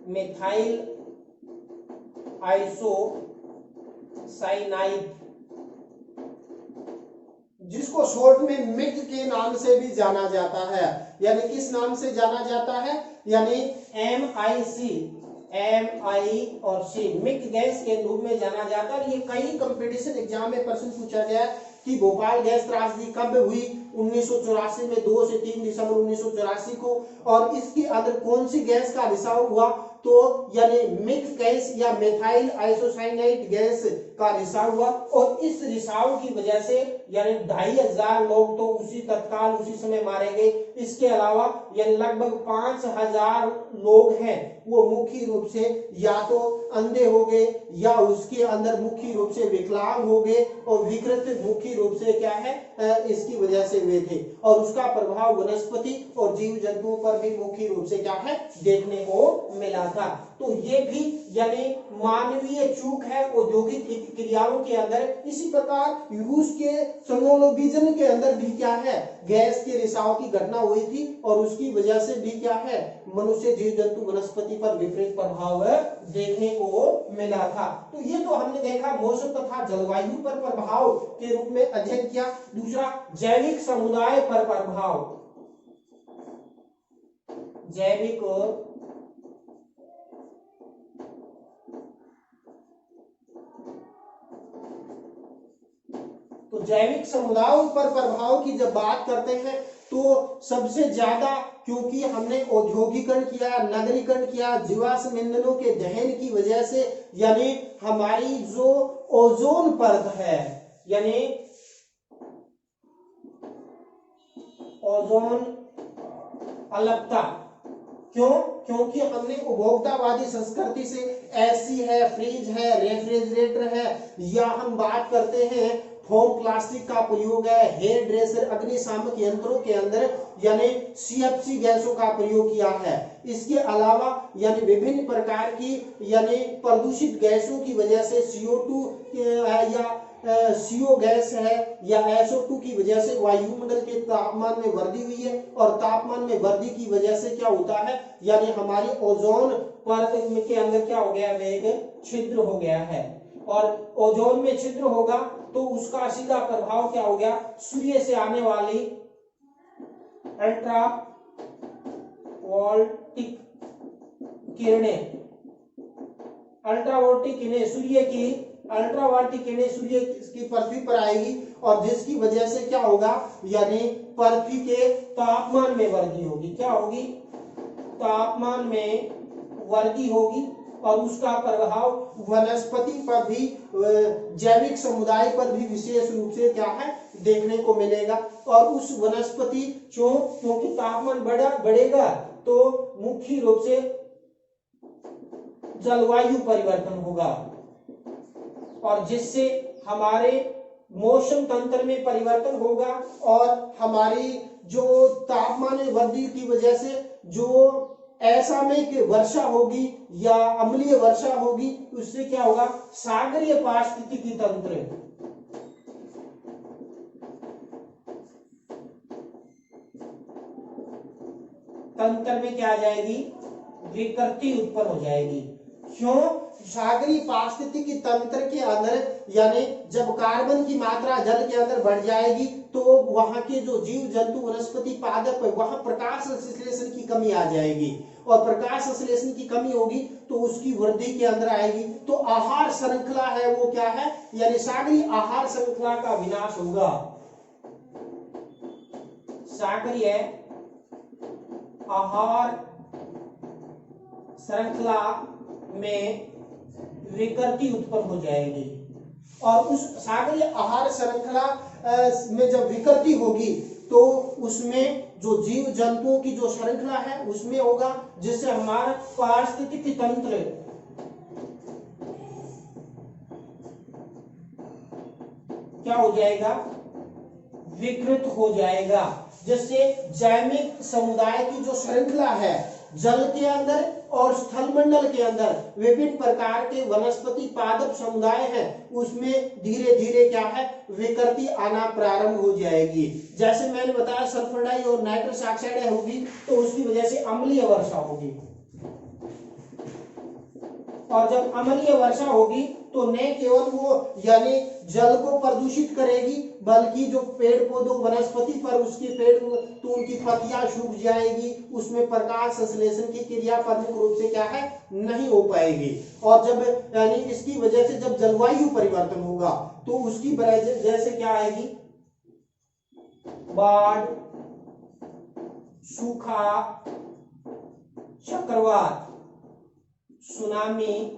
मेथाइल आइसोसाइनाइड जिसको शॉर्ट में मिग के नाम से भी जाना जाता है, यानी किस नाम से जाना जाता है, यानी MI और C मिग गैस के रूप में जाना जाता है। ये कई कंपटीशन एग्जाम में प्रश्न पूछा गया कि भोपाल गैस त्रासदी कब हुई, 1984 में 2 से 3 दिसंबर 1984 को, और इसके अंदर कौन सी गैस का रिसाव हुआ, तो यानी मिक्स गैस या मेथाइल आइसोसाइनाइड गैस का रिसाव हुआ और इस रिसाव की वजह से यानी 2500 लोग तो तत्काल उसी समय मारे गए। इसके अलावा यानी लगभग 5000 लोग हैं वो मुख्य रूप से या तो अंधे हो गए या उसके अंदर मुख्य रूप से विकलांग हो गए और विकृत मुख्य रूप से क्या है इसकी वजह से हुए थे। और उसका प्रभाव वनस्पति और जीव जंतुओं पर भी मुख्य रूप से क्या है देखने को मिला था। तो ये भी यानी मानवीय चूक है औद्योगिक क्रियाओं के अंदर। इसी प्रकार रूस के चेर्नोबिल के अंदर भी क्या है गैस के रिसाव की घटना हुई थी और उसकी वजह से भी क्या है मनुष्य, जीव जंतु, वनस्पति पर विपरीत प्रभाव देखने को मिला था। तो ये तो हमने देखा मौसम तथा जलवायु पर प्रभाव के रूप में अध्ययन किया। दूसरा जैविक समुदाय पर प्रभाव, जैविक तो जैविक समुदायों पर प्रभाव की जब बात करते हैं तो सबसे ज्यादा क्योंकि हमने औद्योगिकरण किया, नगरीकरण किया, जीवाश्म ईंधनों के दहन की वजह से यानी हमारी जो ओजोन परत है यानी ओजोन अलपता, क्यों? क्योंकि हमने उपभोक्तावादी संस्कृति से एसी है, फ्रिज है, रेफ्रिजरेटर है या हम बात करते हैं फोम प्लास्टिक का प्रयोग है, हेयर ड्रेसर, अग्निशामक यंत्रों के अंदर यानी सीएफसी गैसों का प्रयोग किया है। इसके अलावा यानी विभिन्न प्रकार की यानी प्रदूषित गैसों की वजह से CO2 या CO गैस है या SO2 की वजह से वायुमंडल के तापमान में वृद्धि हुई है और तापमान में वृद्धि की वजह से क्या होता है यानी हमारी ओजोन परत के अंदर क्या हो गया है एक छिद्र हो गया है और ओजोन में छिद्र होगा तो उसका सीधा प्रभाव क्या हो गया सूर्य से आने वाली अल्ट्रावॉल्टिक किरणें, अल्ट्रावॉल्टिक किरणें सूर्य की अल्ट्रावायलेट किरणें सूर्य की पृथ्वी पर आएगी और जिसकी वजह से क्या होगा यानी पृथ्वी के तापमान में वृद्धि होगी। क्या होगी? तापमान में वृद्धि होगी और उसका प्रभाव वनस्पति पर भी, जैविक समुदाय पर भी विशेष रूप से क्या है देखने को मिलेगा। और उस वनस्पति क्योंकि तापमान बढ़ेगा तो मुख्य रूप से जलवायु परिवर्तन होगा और जिससे हमारे मौसम तंत्र में परिवर्तन होगा और हमारी जो तापमान में वृद्धि की वजह से जो असामयिक वर्षा होगी या अम्लीय वर्षा होगी, उससे क्या होगा, सागरीय पारिस्थितिकी तंत्र में क्या आ जाएगी, विकृति उत्पन्न हो जाएगी। क्यों? सागरीय पारिस्थितिकी तंत्र के अंदर यानी जब कार्बन की मात्रा जल के अंदर बढ़ जाएगी तो वहां के जो जीव जंतु वनस्पति पादप है वहां प्रकाश संश्लेषण की कमी आ जाएगी और प्रकाश संश्लेषण की कमी होगी तो उसकी वृद्धि के अंदर आएगी। तो आहार श्रृंखला है वो क्या है, यानी सागरीय आहार श्रृंखला का विनाश होगा। सागरीय आहार श्रृंखला में विकृति उत्पन्न हो जाएगी और उस सागरीय आहार श्रृंखला में जब विकृति होगी तो उसमें जो जीव जंतुओं की जो श्रृंखला है उसमें होगा, जिससे हमारा पारिस्थितिकी तंत्र क्या हो जाएगा, विकृत हो जाएगा, जिससे जैविक समुदाय की जो श्रृंखला है जल के अंदर और स्थलमंडल के अंदर विभिन्न प्रकार के वनस्पति पादप समुदाय हैं उसमें धीरे धीरे क्या है, विकृति आना प्रारंभ हो जाएगी। जैसे मैंने बताया सल्फर डाई और नाइट्रस ऑक्साइड होगी तो उसकी वजह से अम्लीय वर्षा होगी और जब अम्लीय वर्षा होगी तो न केवल वो यानी जल को प्रदूषित करेगी बल्कि जो पेड़ पौधों वनस्पति पर उसके पेड़ तो उनकी पत्तियां सूख जाएगी, उसमें प्रकाश संश्लेषण की क्रिया प्रमुख रूप से क्या है, नहीं हो पाएगी। और जब यानी इसकी वजह से जब जलवायु परिवर्तन होगा तो उसकी वजह से क्या आएगी, बाढ़, सूखा, चक्रवात, सुनामी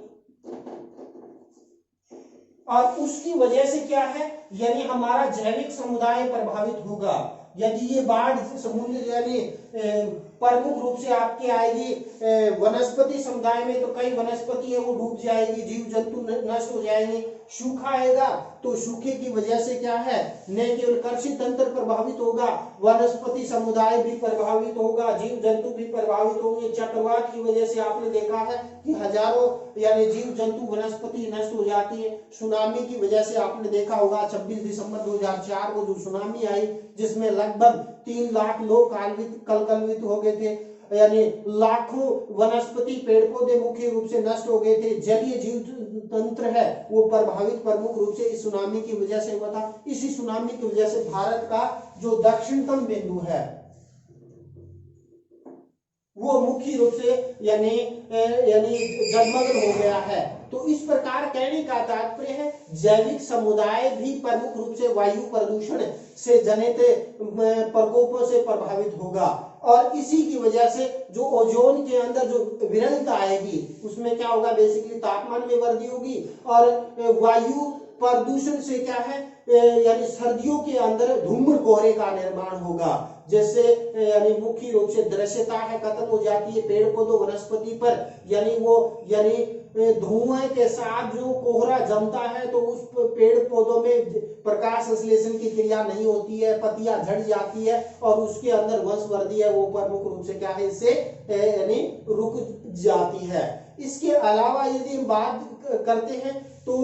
और उसकी वजह से क्या है, यानी हमारा जैविक समुदाय प्रभावित होगा। यदि ये बाढ़ समुद्र यानी प्रमुख रूप से आपके आएगी वनस्पति समुदाय में तो कई वनस्पति है वो डूब जाएगी, जीव जंतु नष्ट हो जाएंगे। सूखा आएगा तो सूखे की वजह से क्या है, न केवल कृषि तंत्र प्रभावित होगा, वनस्पति समुदाय भी प्रभावित होगा, जीव जंतु भी प्रभावित होंगे। चक्रवात की वजह से आपने देखा है कि हजारों यानी जीव जंतु वनस्पति नष्ट हो जाती है। सुनामी की वजह से आपने देखा होगा 26 दिसंबर 2004 को जो सुनामी आई जिसमें लगभग 3 लाख लोग कलकलवित हो गए थे, यानी लाखों वनस्पति पेड़ पौधे मुख्य रूप से नष्ट हो गए थे। जलीय जीव तंत्र है वो प्रभावित प्रमुख रूप से इस सुनामी की वजह से हुआ था। इसी सुनामी की वजह से भारत का जो दक्षिणतम बिंदु है वो मुख्य रूप से यानी जलमग्न हो गया है। तो इस प्रकार कहने का तात्पर्य है जैविक समुदाय भी प्रमुख रूप से वायु प्रदूषण से जनित प्रकोपों से प्रभावित होगा और इसी की वजह से जो ओजोन के अंदर जो विरलता आएगी उसमें क्या होगा, बेसिकली तापमान में वृद्धि होगी और वायु प्रदूषण से क्या है यानी सर्दियों के अंदर धूम्र कोहरे का निर्माण होगा, जैसे यानी मुख्य रूप से दृश्यता है खत्म हो जाती है पेड़ पौधों वनस्पति पर, यानी धुएं के साथ जो कोहरा जमता है तो उस पेड़ पौधों में प्रकाश संश्लेषण की क्रिया नहीं होती है, पत्तियां झड़ जाती है और उसके अंदर वंशवृद्धि है वो प्रमुख रूप से क्या है, इससे यानी रुक जाती है। इसके अलावा यदि हम बात करते हैं तो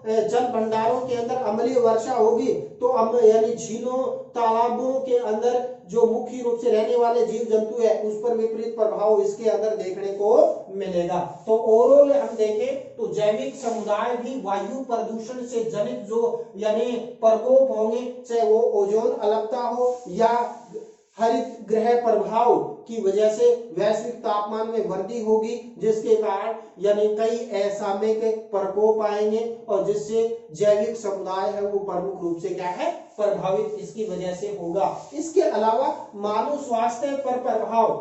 जल भंडारों के अंदर अम्लीय वर्षा होगी तो यानी झीलों तालाबों के अंदर जो मुख्य रूप से रहने वाले जीव जंतु है उस पर विपरीत प्रभाव इसके अंदर देखने को मिलेगा। तो ओवरऑल हम देखें तो जैविक समुदाय भी वायु प्रदूषण से जनित जो यानी प्रकोप होंगे, चाहे वो ओजोन अलपता हो या हरित ग्रह प्रभाव की वजह से वैश्विक तापमान में वृद्धि होगी, जिसके कारण यानी कई असामयिक प्रकोप आएंगे और जिससे जैविक समुदाय है वो प्रमुख रूप से क्या है, प्रभावित इसकी वजह से होगा। इसके अलावा मानव स्वास्थ्य पर प्रभाव,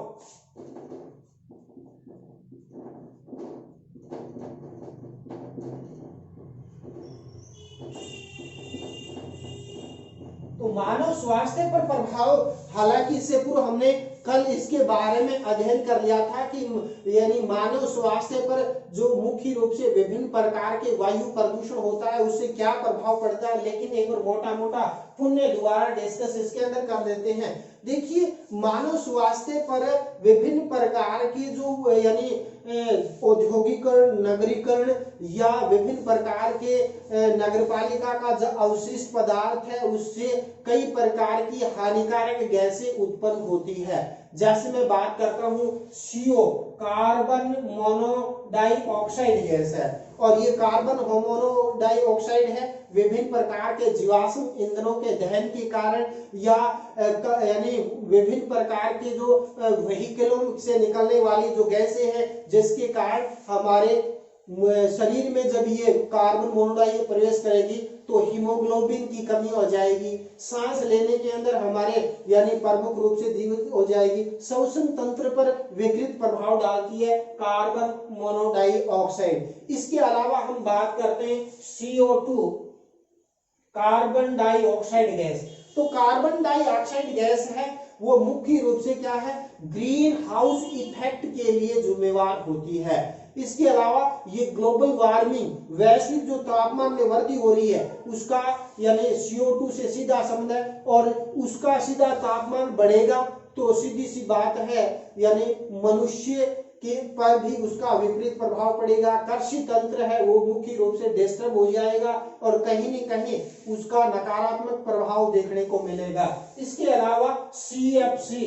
तो मानव स्वास्थ्य पर प्रभाव, हालांकि इससे पूर्व हमने कल इसके बारे में अध्ययन कर लिया था कि यानी मानव स्वास्थ्य पर जो मुख्य रूप से विभिन्न प्रकार के वायु प्रदूषण होता है उससे क्या प्रभाव पड़ता है, लेकिन एक बार मोटा मोटा पुण्य दोबारा डिस्कस इसके अंदर कर देते हैं। देखिए, मानव स्वास्थ्य पर विभिन्न प्रकार की जो यानी औद्योगिकरण, नगरीकरण या विभिन्न प्रकार के नगरपालिका का जो अवशिष्ट पदार्थ है उससे कई प्रकार की हानिकारक गैसें उत्पन्न होती है। जैसे मैं बात करता हूँ CO, कार्बन मोनोडाइऑक्साइड गैस है, और ये कार्बन मोनोडाइऑक्साइड है विभिन्न प्रकार के जीवाश्म ईंधनों के दहन के कारण या यानी विभिन्न प्रकार के जो व्हीकलों से निकलने वाली जो गैसें हैं जिसके कारण हमारे शरीर में जब ये कार्बन मोनोडाइऑक्साइड प्रवेश करेगी तो हीमोग्लोबिन की कमी हो जाएगी, सांस लेने के अंदर हमारे यानी प्रमुख रूप से दिक्कत हो जाएगी, श्वसन तंत्र पर विकृत प्रभाव डालती है कार्बन मोनोडाइऑक्साइड। इसके अलावा हम बात करते हैं CO2, कार्बन डाइऑक्साइड गैस। तो कार्बन डाइऑक्साइड गैस है वो मुख्य रूप से क्या है, ग्रीन हाउस इफेक्ट के लिए जिम्मेवार होती है। इसके अलावा ये ग्लोबल वार्मिंग, वैश्विक जो तापमान में वृद्धि हो रही है उसका यानी CO2 से सीधा संबंध है, और उसका सीधा तापमान बढ़ेगा तो सीधी सी बात है यानी मनुष्य के पर भी उसका विपरीत प्रभाव पड़ेगा। कृषि तंत्र है वो मुख्य रूप से डिस्टर्ब हो जाएगा और कहीं न कहीं उसका नकारात्मक प्रभाव देखने को मिलेगा। इसके अलावा CFC,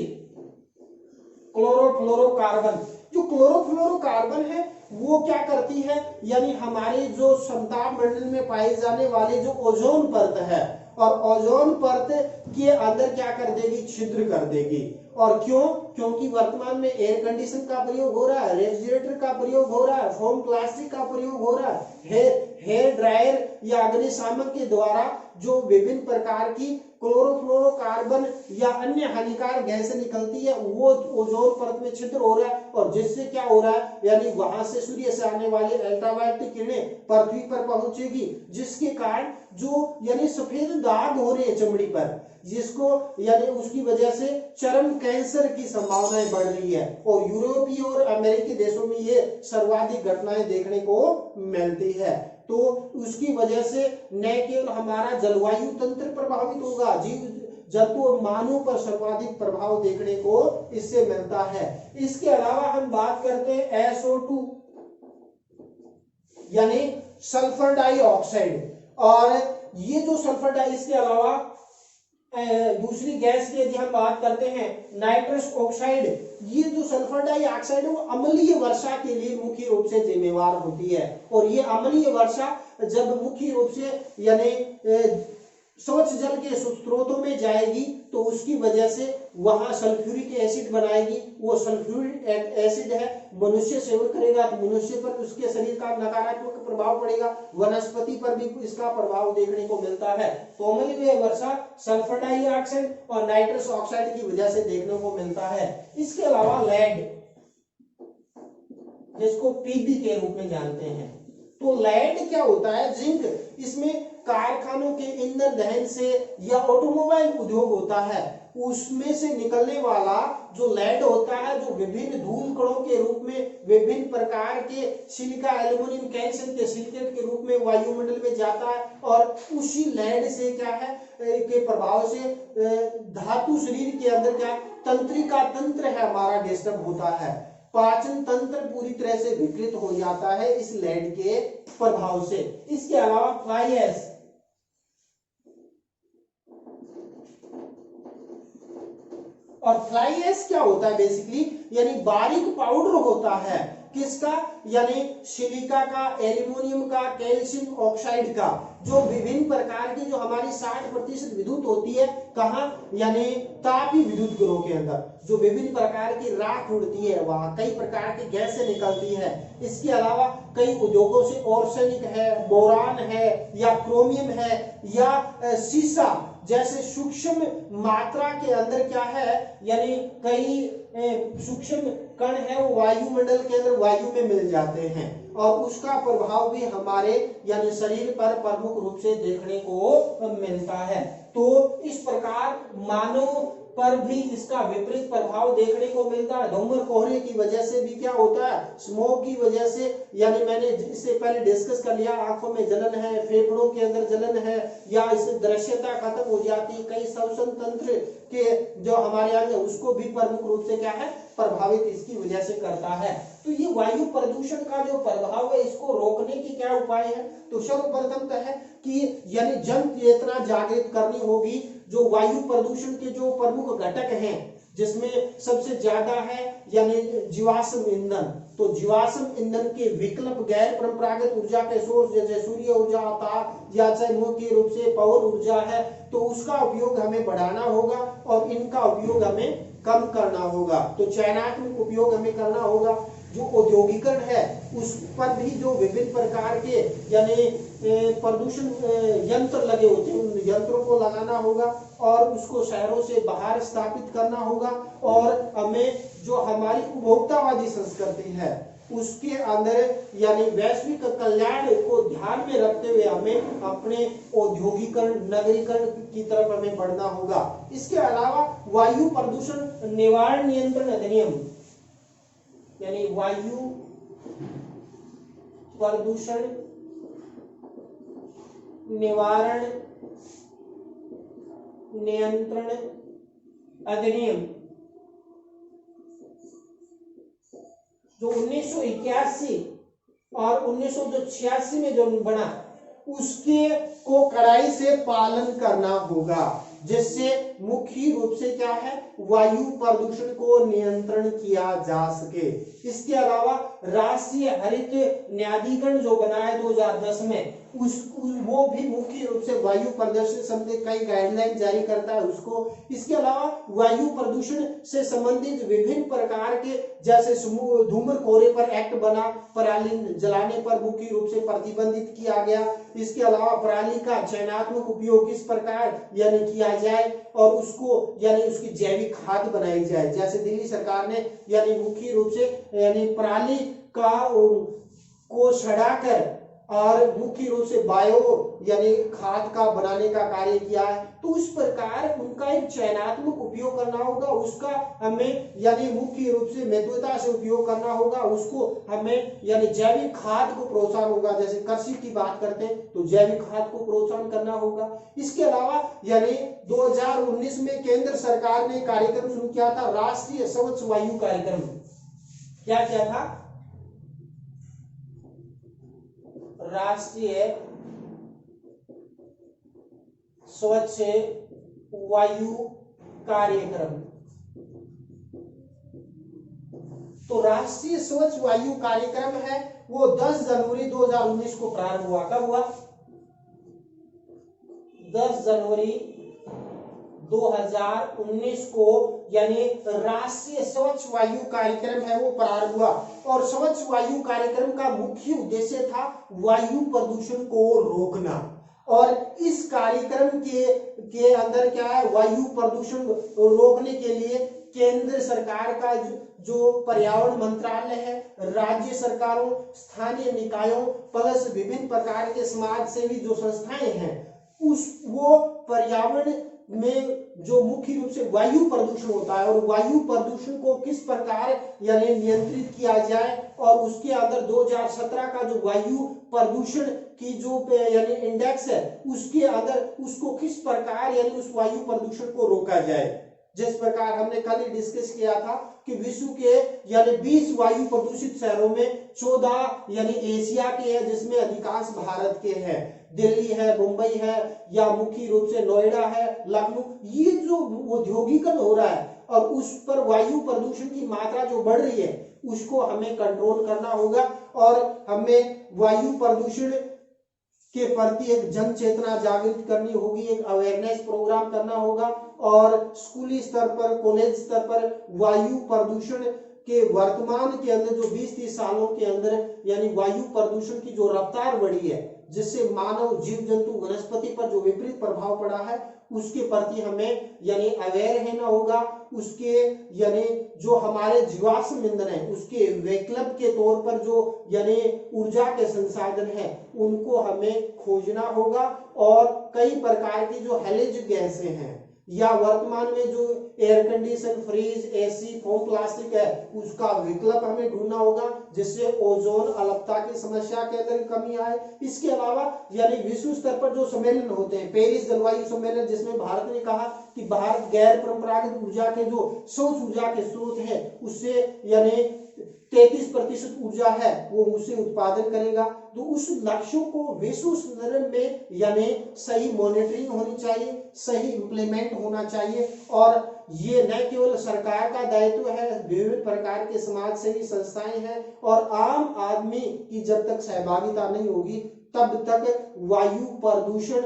क्लोरोफ्लोरोकार्बन, जो क्लोरोफ्लोरोकार्बन है वो क्या करती है यानी हमारे जो संताप मंडल में पाए जाने वाले जो ओजोन परत है, और ओजोन परत के अंदर क्या कर देगी, छिद्र कर देगी। और क्यों? क्योंकि वर्तमान में एयर कंडीशन का प्रयोग हो रहा है, रेफ्रिजरेटर का प्रयोग हो रहा है, फोम प्लास्टिक का प्रयोग हो रहा है, हेयर ड्रायर या अग्निशामक के द्वारा जो विभिन्न प्रकार की क्लोरोफ्लोरोकार्बन या अन्य हानिकारक गैसें निकलती है वो ओजोन परत में छिद्र हो रहा है, और जिससे क्या हो रहा है यानी वहां से सूर्य से आने वाली अल्ट्रावायलेट किरणें पृथ्वी पर पहुंचेगी, जिसके कारण जो यानी सफेद दाग हो रहे हैं चमड़ी पर, जिसको यानी उसकी वजह से चर्म कैंसर की संभावनाएं बढ़ रही है। और यूरोपीय और अमेरिकी देशों में ये सर्वाधिक घटनाएं देखने को मिलती है। तो उसकी वजह से न केवल हमारा जलवायु तंत्र प्रभावित होगा, जीव जंतु और मानव पर सर्वाधिक प्रभाव देखने को इससे मिलता है। इसके अलावा हम बात करते हैं SO2 यानी सल्फर डाइऑक्साइड, और ये जो सल्फर डाई, इसके अलावा दूसरी गैस की यदि हम बात करते हैं नाइट्रस ऑक्साइड, ये जो सल्फर डाइऑक्साइड है वो अम्लीय वर्षा के लिए मुख्य रूप से जिम्मेवार होती है। और ये अम्लीय वर्षा जब मुख्य रूप से यानी स्वच्छ जल के स्रोतों में जाएगी तो उसकी वजह से वहां सल्फ्यूरिक एसिड बनाएगी। वो सल्फ्यूरिक एसिड है, मनुष्य सेवन करेगा तो मनुष्य पर उसके शरीर का नकारात्मक प्रभाव पड़ेगा, वनस्पति पर भी इसका प्रभाव देखने को मिलता है। तो अम्लीय वर्षा सल्फर डाइऑक्साइड और नाइट्रस ऑक्साइड की वजह से देखने को मिलता है। इसके अलावा लेड, जिसको PB के रूप में जानते हैं, तो लेड क्या होता है, जिंक, इसमें कारखानों के ईंधन दहन से या ऑटोमोबाइल उद्योग होता है उसमें से निकलने वाला जो लेड होता है, जो विभिन्न धूल कणों के रूप में विभिन्न प्रकार के सिलिका, एल्युमिनियम, कैल्शियम के सिलिकेट के रूप में वायुमंडल में जाता है, और उसी लेड से क्या है के प्रभाव से धातु शरीर के अंदर क्या तंत्रिका तंत्र है हमारा डिस्टर्ब होता है, पाचन तंत्र पूरी तरह से विकृत हो जाता है इस लेड के प्रभाव से। इसके अलावा फ्लाई ऐश, और फ्लाई ऐश क्या होता है बेसिकली यानी बारीक पाउडर होता है, किसका, यानी सिलिका का, एल्युमिनियम का, कैल्शियम ऑक्साइड का, जो विभिन्न प्रकार की जो हमारी 60% विद्युत होती है कहाँ, यानी तापी विद्युत गृहों के अंदर जो विभिन्न प्रकार की राख उड़ती है वहां कई प्रकार की गैसें निकलती है। इसके अलावा कई उद्योगों से ऑर्सेनिक है, बोरान है, या क्रोमियम है, या सीसा जैसे सूक्ष्म मात्रा के अंदर क्या है यानी कई सूक्ष्म कण है वो वायुमंडल के अंदर वायु में मिल जाते हैं, और उसका प्रभाव भी हमारे यानी शरीर पर प्रमुख रूप से देखने को मिलता है। तो इस प्रकार मानव पर भी इसका विपरीत प्रभाव देखने को मिलता है। धूम्र कोहरे की वजह से भी क्या होता है, स्मोक की वजह से, यानी मैंने इससे पहले डिस्कस कर लिया, आंखों में जलन है, फेफड़ों के अंदर जलन है, या इससे दृश्यता खत्म हो जाती है, कई श्वसन तंत्र के जो हमारे अंग उसको भी प्रमुख रूप से क्या है प्रभावित इसकी वजह से करता है। तो ये वायु प्रदूषण का जो प्रभाव है इसको रोकने की क्या उपाय है, तो सर्वप्रथम तो है कि यानी जन चेतना जागृत करनी होगी। जो वायु प्रदूषण के जो प्रमुख घटक हैं जिसमें सबसे ज्यादा है यानी जीवाश्म ईंधन, तो जीवाश्म ईंधन के विकल्प गैर परंपरागत ऊर्जा के सोर्स जैसे सूर्य ऊर्जा या चाहे मुख्य रूप से पवन ऊर्जा है, तो उसका उपयोग हमें बढ़ाना होगा और इनका उपयोग हमें कम करना होगा। तो चयनात्मक उपयोग हमें करना होगा। जो औद्योगिकरण है उस पर भी जो विभिन्न प्रकार के यानी प्रदूषण यंत्र लगे होते हैं उन यंत्रों को लगाना होगा और उसको शहरों से बाहर स्थापित करना होगा। और हमें जो हमारी उपभोक्तावादी संस्कृति है उसके अंदर यानी वैश्विक कल्याण को ध्यान में रखते हुए हमें अपने औद्योगिकरण नगरीकरण की तरफ हमें बढ़ना होगा। इसके अलावा वायु प्रदूषण निवारण नियंत्रण अधिनियम यानी वायु प्रदूषण निवारण नियंत्रण अधिनियम जो 1981 और 1986 में जो बना उसके को कड़ाई से पालन करना होगा, जिससे मुख्य रूप से क्या है वायु प्रदूषण को नियंत्रण किया जा सके। इसके अलावा राष्ट्रीय हरित न्यायाधिकरण जो बना है 2010 में वो भी मुख्य रूप से वायु प्रदूषण संबंधी कई गाइडलाइन जारी करता है उसको। इसके अलावा वायु प्रदूषण से संबंधित विभिन्न प्रकार के जैसे धूम्र कोहरे पर एक्ट बना, पराली जलाने पर मुख्य रूप से प्रतिबंधित किया गया। इसके अलावा पराली का चयनात्मक उपयोग किस प्रकार यानी किया जाए और उसको यानी उसकी जैविक खाद बनाई जाए, जैसे दिल्ली सरकार ने यानी मुख्य रूप से यानी पराली को सड़ाकर और मुख्य रूप से बायो यानी खाद का बनाने का कार्य किया है। तो उस प्रकार उनका एक चयनात्मक उपयोग करना होगा, उसका हमें यानी मुख्य रूप से महत्वता से उपयोग करना होगा, उसको हमें यानी जैविक खाद को प्रोत्साहन होगा। जैसे कृषि की बात करते हैं तो जैविक खाद को प्रोत्साहन करना होगा। इसके अलावा यानी 2019 में केंद्र सरकार ने कार्यक्रम शुरू किया था राष्ट्रीय स्वच्छ वायु कार्यक्रम। क्या किया था? राष्ट्रीय स्वच्छ वायु कार्यक्रम। तो राष्ट्रीय स्वच्छ वायु कार्यक्रम है वो 10 जनवरी 2019 को प्रारंभ हुआ। कब हुआ? 10 जनवरी 2019 को यानी राष्ट्रीय स्वच्छ वायु कार्यक्रम है वो प्रारंभ हुआ। और स्वच्छ वायु कार्यक्रम का मुख्य उद्देश्य था वायु प्रदूषण को रोकना। और इस कार्यक्रम के अंदर क्या है, वायु प्रदूषण रोकने के लिए केंद्र सरकार का जो पर्यावरण मंत्रालय है, राज्य सरकारों, स्थानीय निकायों प्लस विभिन्न प्रकार के समाज सेवी जो संस्थाएं हैं वो पर्यावरण में जो मुख्य रूप से वायु प्रदूषण होता है और वायु प्रदूषण को किस प्रकार यानी नियंत्रित किया जाए और उसके अंदर 2017 का जो वायु प्रदूषण की जो यानी इंडेक्स है उसके अंदर उसको किस प्रकार यानी उस वायु प्रदूषण को रोका जाए। जिस प्रकार हमने कल ही डिस्कस किया था कि विश्व के यानी 20 वायु प्रदूषित शहरों में 14 यानी एशिया के हैं जिसमें अधिकांश भारत के हैं। दिल्ली है, मुंबई है या मुख्य रूप से नोएडा है, लखनऊ, ये जो औद्योगिकरण हो रहा है और उस पर वायु प्रदूषण की मात्रा जो बढ़ रही है उसको हमें कंट्रोल करना होगा और हमें वायु प्रदूषण के प्रति एक जन चेतना जागृत करनी होगी, एक अवेयरनेस प्रोग्राम करना होगा और स्कूली स्तर पर, कॉलेज स्तर पर वायु प्रदूषण के वर्तमान के अंदर जो 20-30 सालों के अंदर यानी वायु प्रदूषण की जो रफ्तार बढ़ी है जिससे मानव, जीव जंतु, वनस्पति पर जो विपरीत प्रभाव पड़ा है उसके प्रति हमें यानी अवेयर रहना होगा। उसके यानी जो हमारे जीवाश्म ईंधन है उसके वैकल्पिक के तौर पर जो यानी ऊर्जा के संसाधन है उनको हमें खोजना होगा और कई प्रकार की जो हैलेज गैसें हैं या वर्तमान में जो air condition, fridge, AC, foam plastic है उसका विकल्प हमें ढूंढना होगा जिससे ओजोन अलपता की समस्या के अंदर कमी आए। इसके अलावा यानी विश्व स्तर पर जो सम्मेलन होते हैं, पेरिस जलवायु सम्मेलन जिसमें भारत ने कहा कि भारत गैर परंपरागत ऊर्जा के जो स्वच्छ ऊर्जा के स्रोत है उससे यानी 33% ऊर्जा है वो उससे उत्पादन करेगा। तो उस लक्ष्यों को विश्व स्तर में यानी सही मॉनिटरिंग होनी चाहिए, सही इंप्लीमेंट होना चाहिए और ये न केवल सरकार का दायित्व है, विभिन्न प्रकार के समाज सेवी संस्थाएं हैं और आम आदमी की जब तक सहभागिता नहीं होगी तब तक वायु प्रदूषण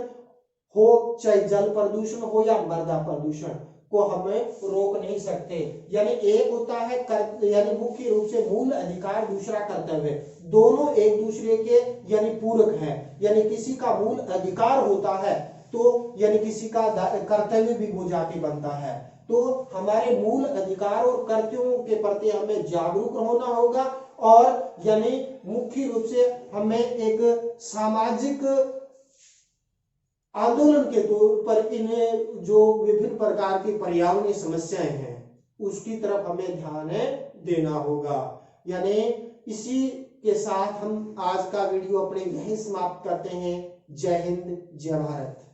हो, चाहे जल प्रदूषण हो या मृदा प्रदूषण को हमें रोक नहीं सकते। यानी एक होता है यानी मुख्य रूप से मूल अधिकार, दूसरा कर्तव्य, दोनों एक दूसरे के यानी पूरक हैं। यानी किसी का मूल अधिकार होता है तो यानी किसी का कर्तव्य भी वो जाके बनता है। तो हमारे मूल अधिकार और कर्तव्यों के प्रति हमें जागरूक होना होगा और यानी मुख्य रूप से हमें एक सामाजिक आंदोलन के तौर पर इन्हें जो विभिन्न प्रकार की पर्यावरणीय समस्याएं हैं उसकी तरफ हमें ध्यान देना होगा। यानी इसी के साथ हम आज का वीडियो अपने यहीं समाप्त करते हैं। जय हिंद, जय भारत।